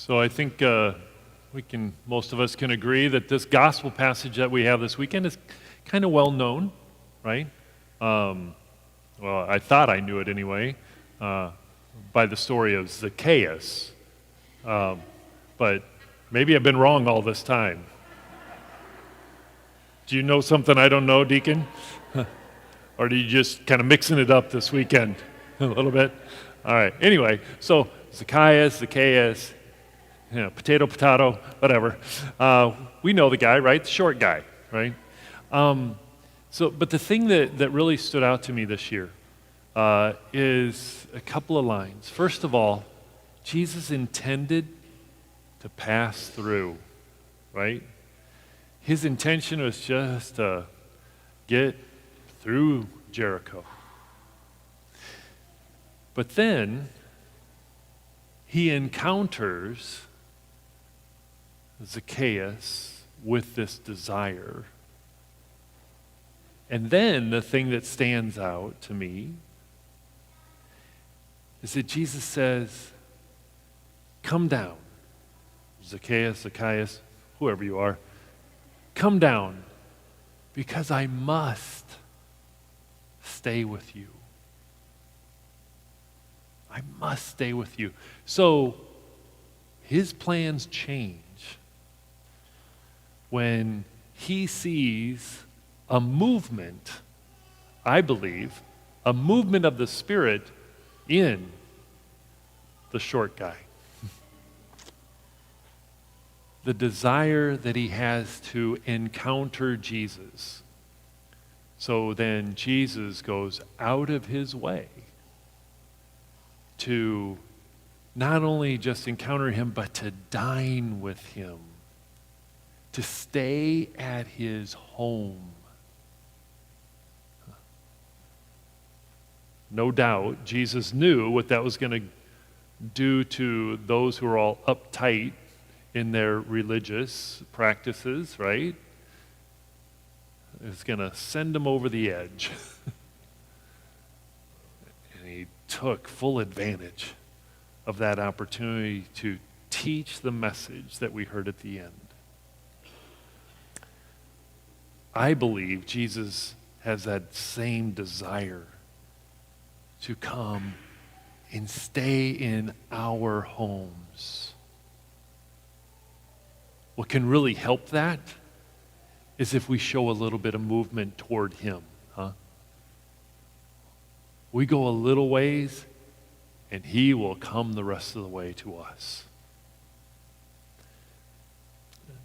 So I think most of us can agree that this gospel passage that we have this weekend is kind of well known, right? Well, I thought I knew it anyway, by the story of Zacchaeus. But maybe I've been wrong all this time. Do you know something I don't know, Deacon? Or are you just kind of mixing it up this weekend a little bit? All right. Anyway, so Zacchaeus, potato, whatever. We know the guy, right? The short guy, right? But the thing that really stood out to me this year is a couple of lines. First of all, Jesus intended to pass through, right? His intention was just to get through Jericho. But then he encounters Zacchaeus with this desire. And then the thing that stands out to me is that Jesus says, "Come down, Zacchaeus, whoever you are, come down, because I must stay with you. I must stay with you." So his plans change when he sees a movement, I believe, a movement of the Spirit in the short guy. The desire that he has to encounter Jesus. So then Jesus goes out of his way to not only just encounter him, but to dine with him, to stay at his home. No doubt, Jesus knew what that was going to do to those who are all uptight in their religious practices, right? It's going to send them over the edge. And he took full advantage of that opportunity to teach the message that we heard at the end. I believe Jesus has that same desire to come and stay in our homes. What can really help that is if we show a little bit of movement toward him. We go a little ways, and he will come the rest of the way to us.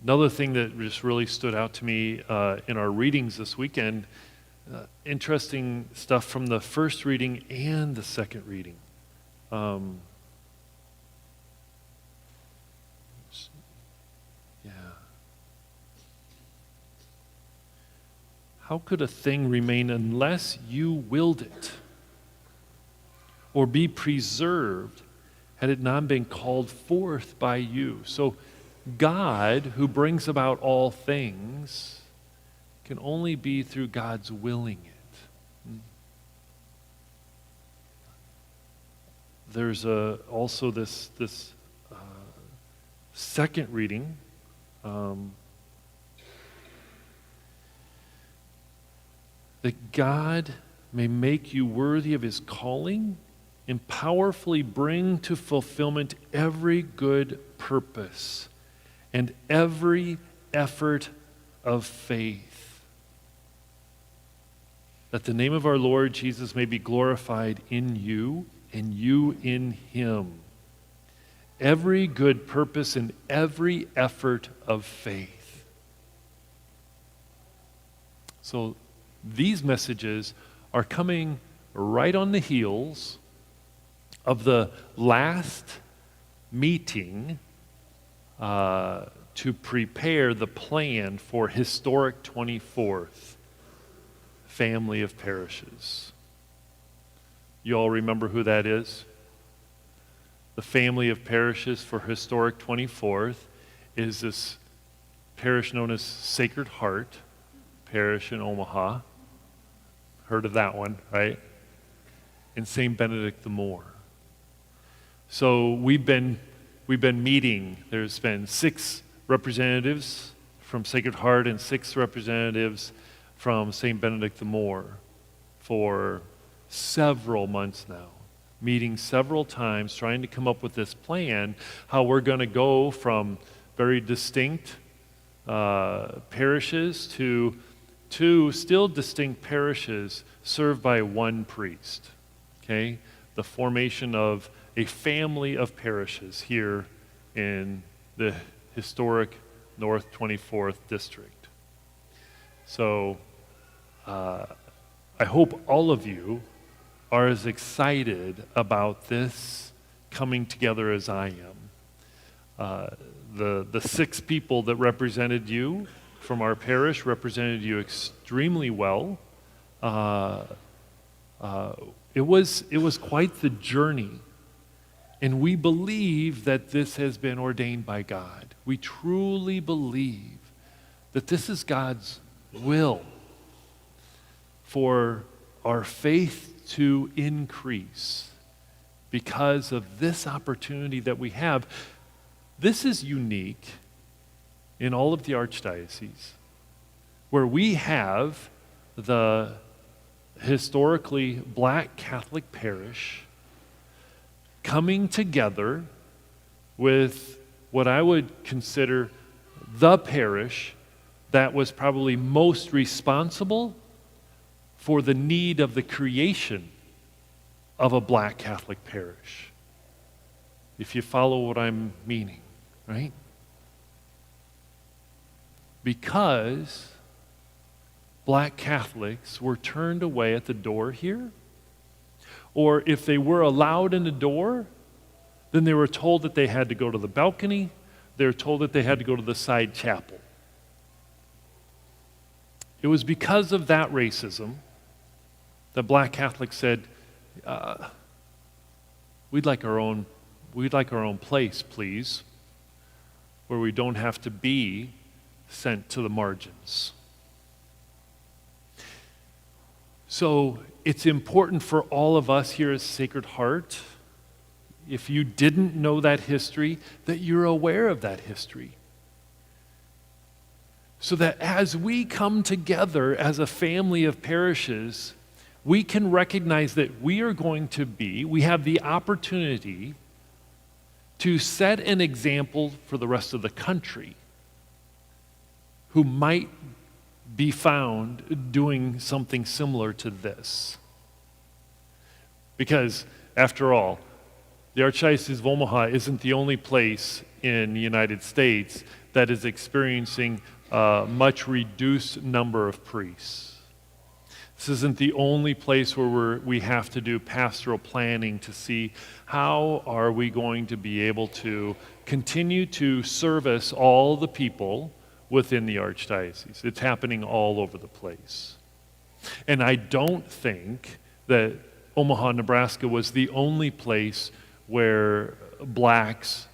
Another thing that just really stood out to me in our readings this weekend, interesting stuff from the first reading and the second reading. How could a thing remain unless you willed it, or be preserved had it not been called forth by you? So God, who brings about all things, can only be through God's willing it. There's also this second reading. That God may make you worthy of his calling and powerfully bring to fulfillment every good purpose and every effort of faith, that the name of our Lord Jesus may be glorified in you and you in him. Every good purpose and every effort of faith. So these messages are coming right on the heels of the last meeting to prepare the plan for historic 24th family of parishes. You all remember who that is? The family of parishes for historic 24th is this parish known as Sacred Heart Parish in Omaha. Heard of that one, right? And St. Benedict the Moor. So we've been we've been meeting. There's been 6 representatives from Sacred Heart and 6 representatives from St. Benedict the Moor for several months now, meeting several times, trying to come up with this plan, how we're going to go from very distinct parishes to 2 still distinct parishes served by one priest. Okay? The formation of a family of parishes here in the historic North 24th District. So I hope all of you are as excited about this coming together as I am. The 6 people that represented you from our parish represented you extremely well. It was quite the journey. And we believe that this has been ordained by God. We truly believe that this is God's will for our faith to increase because of this opportunity that we have. This is unique in all of the archdioceses, where we have the historically Black Catholic parish coming together with what I would consider the parish that was probably most responsible for the need of the creation of a Black Catholic parish. If you follow what I'm meaning, right? Because Black Catholics were turned away at the door here, or if they were allowed in the door, then they were told that they had to go to the balcony, they were told that they had to go to the side chapel. It was because of that racism that Black Catholics said, we'd like our own place, please, where we don't have to be sent to the margins. So it's important for all of us here at Sacred Heart, if you didn't know that history, that you're aware of that history. So that as we come together as a family of parishes, we can recognize that we have the opportunity to set an example for the rest of the country who might be found doing something similar to this. Because, after all, the Archdiocese of Omaha isn't the only place in the United States that is experiencing a much reduced number of priests. This isn't the only place where we have to do pastoral planning to see how are we going to be able to continue to service all the people within the Archdiocese. It's happening all over the place. And I don't think that Omaha, Nebraska was the only place where blacks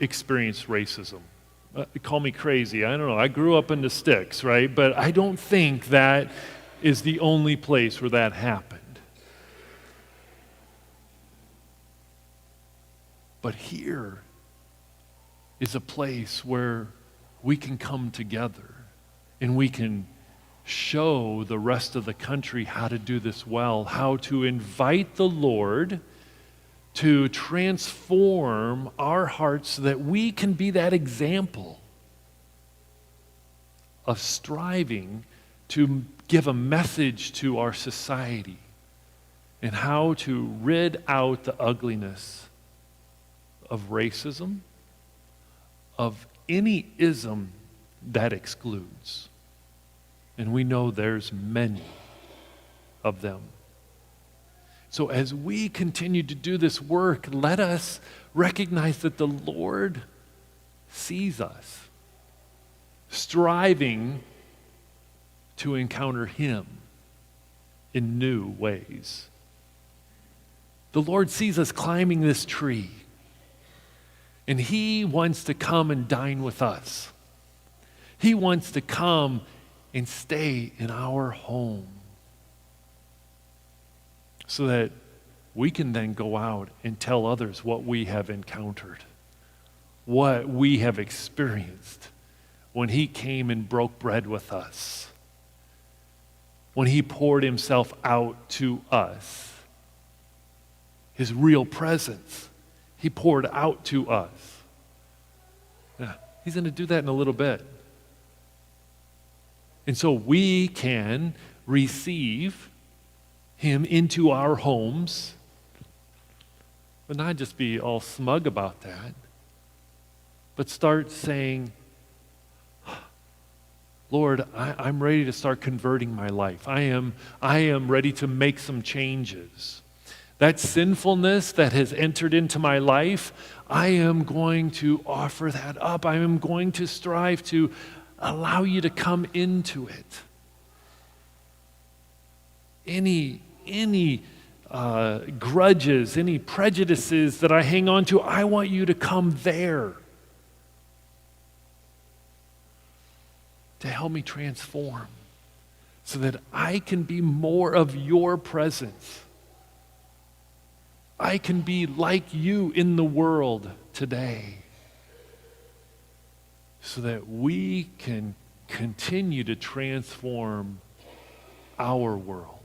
experienced racism. Call me crazy, I don't know. I grew up in the sticks, right? But I don't think that is the only place where that happened. But here is a place where we can come together and we can show the rest of the country how to do this well, how to invite the Lord to transform our hearts so that we can be that example of striving to give a message to our society and how to rid out the ugliness of racism, of any ism that excludes. And we know there's many of them. So as we continue to do this work, let us recognize that the Lord sees us, striving to encounter Him in new ways. The Lord sees us climbing this tree, and He wants to come and dine with us. He wants to come and stay in our home so that we can then go out and tell others what we have encountered what we have experienced when he came and broke bread with us, when he poured himself out to us, his real presence, he poured out to us. Yeah, he's going to do that in a little bit. And so we can receive him into our homes, but not just be all smug about that, but start saying, Lord, I'm ready to start converting my life. I am ready to make some changes. That sinfulness that has entered into my life, I am going to offer that up. I am going to strive to allow you to come into it. Any grudges, any prejudices that I hang on to, I want you to come there to help me transform so that I can be more of your presence. I can be like you in the world today so that we can continue to transform our world.